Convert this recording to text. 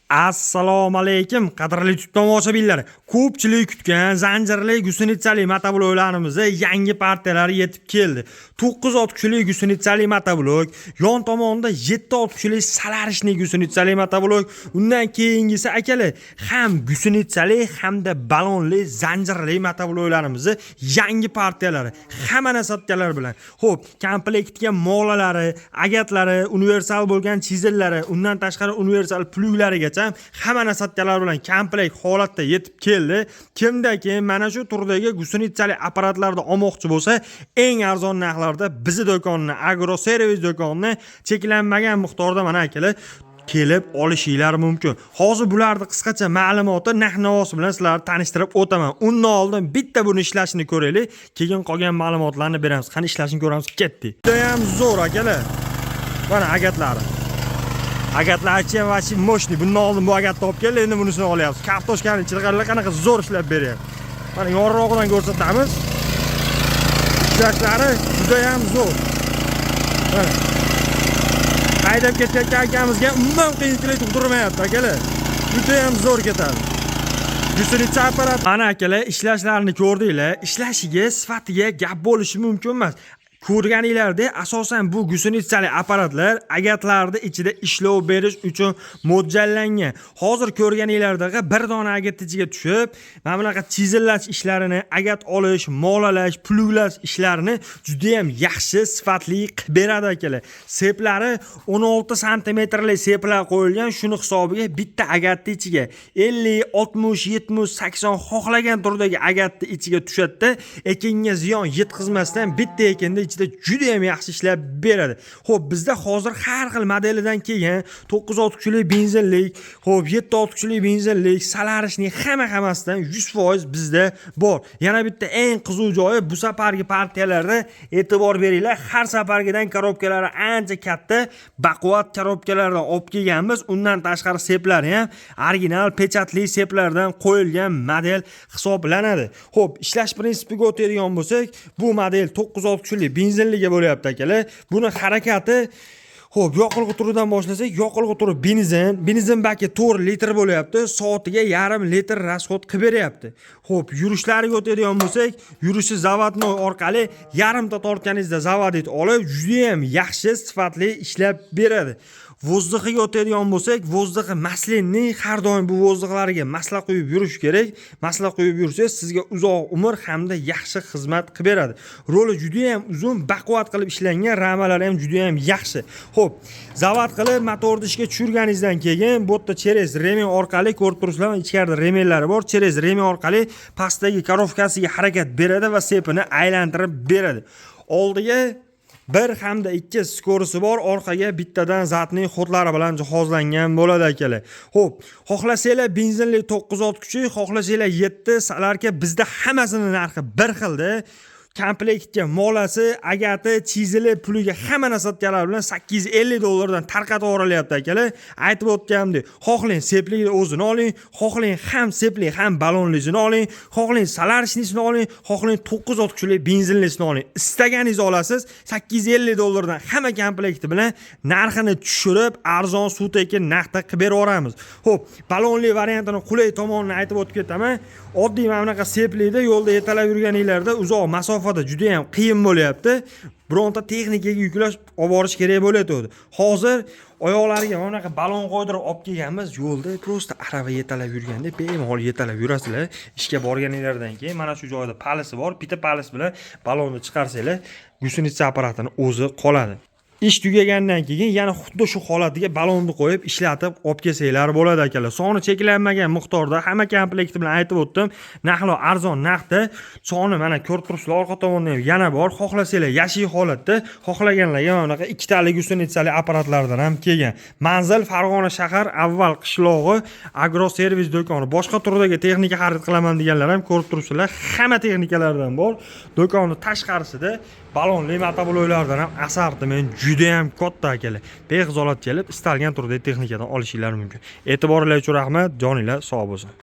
Assalomu alaykum qadrli YouTube tomoshabinlar. Ko'pchilik kutgan zanjirli gusunitchali motobloklarimiz yangi partiyalari yetib keldi. 9 ot kuchli gusunitchali motoblok, yon tomonda 7 ot kuchli salarishli gusunitchali motoblok, undan keyingisi akalar ham gusunitchali hamda balonli zanjirli motobloklarimiz yangi partiyalari hamma sotganlar bilan. Xo'p, komplektga molalari, agatlari, universal bo'lgan chizillari, undan tashqari universal pluglarigacha hamma sotganlar bilan komplekt holatda yetib keldi. Kimdaki mana shu turdagi gusunitchali apparatlarni olmoqchi bo'lsa, eng arzon narxlarda bizi do'konni, Agro Servis do'konini cheklanmagan miqdorda mana akalar kelib olishinglar mumkin. Hozir bularning qisqacha ma'lumoti, narx-navosi bilan sizlarni tanishtirib o'taman. Undan oldin bitta buni ishlashini ko'raylik, keyin qolgan ma'lumotlarni beramiz. Qani ishlashini ko'ramiz. Ketdik. Juda ham zo'r akalar. Mana agatlari. Agatlarchi va moshni. Bundan oldin bu agatni olib keldi, endi bunisini olyapmiz. Kartoshkani chirg'allar qanaqa zo'r ishlab beryapti. Mana yorug'idan ko'rsatamiz. Ishlashlari juda ham zo'r. Mana haydab ketayotgan akamizga umuman qiyinchilik tug'dirmayapti akalar. Juda ham zo'r ketadi. Gusunitcha apparat. Mana akalar, ishlashlarini ko'rdinglar. Ishlashiga, sifatiga gap bo'lishi mumkin emas. Ko'rganinglarda asosan bu gusunitchali apparatlar agatlarda ichida ishlov berish uchun mo'ljallangan. Hozir ko'rganinglardagi bir dona agat ichiga tushib, mana bunaqa chizillash ishlarini, agat olish, molalash, pluglash ishlarini juda ham yaxshi, sifatli qilib beradi akalar. Seplari 16 sm seplar qo'yilgan, shuni hisobiga bitta agatni ichiga 50, 60, 70, 80 xohlagan turdagi agatni ichiga tushadi. Ekinga ziyon yetkazmasdan bitta ekanda ichida juda ham yaxshi ishlab beradi. Xo'p, bizda hozir har xil modelidan kelgan 9 ot kuchli benzinlik, xo'p 7 ot kuchli benzinlik, salarishning hammasidan 100% bizda bor. Yana bitta eng qiziq joyi, bu safargi partiyalarda e'tibor beringlar. Har safargidan korobkalari ancha katta, baquvvat korobkalardan olib kelganmiz. Undan tashqari seplari ham original pechatli seplardan qo'yilgan model hisoblanadi. Xo'p, ishlash prinsipiga o'tadigan bo'lsak, bu model 9 ot kuchli benzinliga bo'lyapti akalar. Buni harakati xo'p, yoqilg'i turidan boshlasak, yoqilg'i turi benzin baki 4 litr bo'lyapti. Soatiga 0,5 litr rasxod qilib beryapti. Xo'p, yurishlariga o'tadigan bo'lsak, yurishi zavodnoy orqali yarimta tortganingizda zavodit olib, juda ham yaxshi, sifatli ishlab beradi. Vozdiqiga o'tadigan bo'lsak, vozdiqi maslinni, har doim bu vozdiqlarga masla qo'yib yurish kerak. Masla qo'yib yursangiz, sizga uzoq umr hamda yaxshi xizmat qilib beradi. Roli juda ham uzun, baquvvat qilib ishlangan, ramalari ham juda ham yaxshi. Xo'p, zavod qilib motorni ishga tushirganingizdan keyin bu yerda cheres remen orqali ko'rib turibsizlar, ichkarida remellari bor. Cheres remen orqali pastdagi korobkasiga harakat beradi va sepini aylantirib beradi. Oldiga 1 hamda 2 skorisi bor, orqaga bittadan zatning xodlari bilan jihozlangan bo'ladi akalar. Xo'p, xohlasanglar benzinli 9 ot kuchi, xohlasanglar 7 salarka, bizda hammasini narxi bir xilda. Komplektga molasi, agati, chizili, puliga hamma sotganlar bilan $850 tarqatib o'ralyapti akalar. Aytib o'tganimdek, xohlang seplikni o'zini oling, xohlang ham seplik, ham balonlisini oling, xohlang salarishnisini oling, xohlang 9 ot kuchli benzinlisini oling. Istaganingizni olasiz. $850 hamma komplekti bilan narxini tushirib, arzon suv-tekin narxda qilib beraveramiz. Xo'p, balonli variantini qulay tomonini aytib o'tib ketaman. Oddiy mana bunaqa seplikda yo'lda yetalab yurganinglarda uzoq masofada juda ham qiyin bo'lyapti. Bironta texnikaga yuklash olib borish kerak bo'laydi. Hozir oyoqlariga mana bunaqa balon qo'ydirib olib kelganmiz. Yo'lda prosta arava yetalab yurganda bemalol yetalab yurasizlar. Ishga borganinglardan keyin mana shu joyda palisi bor. Bitta palis bilan balonni chiqarsanglar, gusunitcha apparatini o'zi qoladi. Ish tugagandan keyin yana xuddi shu holatiga balonni qo'yib ishlatib olib kelsanglar bo'ladi akalar. Soni cheklanmagan miqdorda hamma komplekti bilan aytib o'tdim. Narxlar arzon narxda. Soni mana ko'rib turibsizlar, orqa tomonda ham yana bor. Xohlasanglar yashiy holatda, xohlaganlarga mana bunaqa 2 talik gusunitchali apparatlardan ham kelgan. Manzil Farg'ona shahar avval qishlog'i, Agro Servis do'koni. Boshqa turdagi texnika xarid qilaman deganlar ham ko'rib turibsizlar, hamma texnikalardan bor. Do'konni tashqarisida balonli motobloklardan ham assortiment juda ham katta akalar. Bexizolat kelib, istalgan turdagi texnikadan olishinglar mumkin. E'tiboringlar uchun rahmat, joninglar sog' bo'lsin.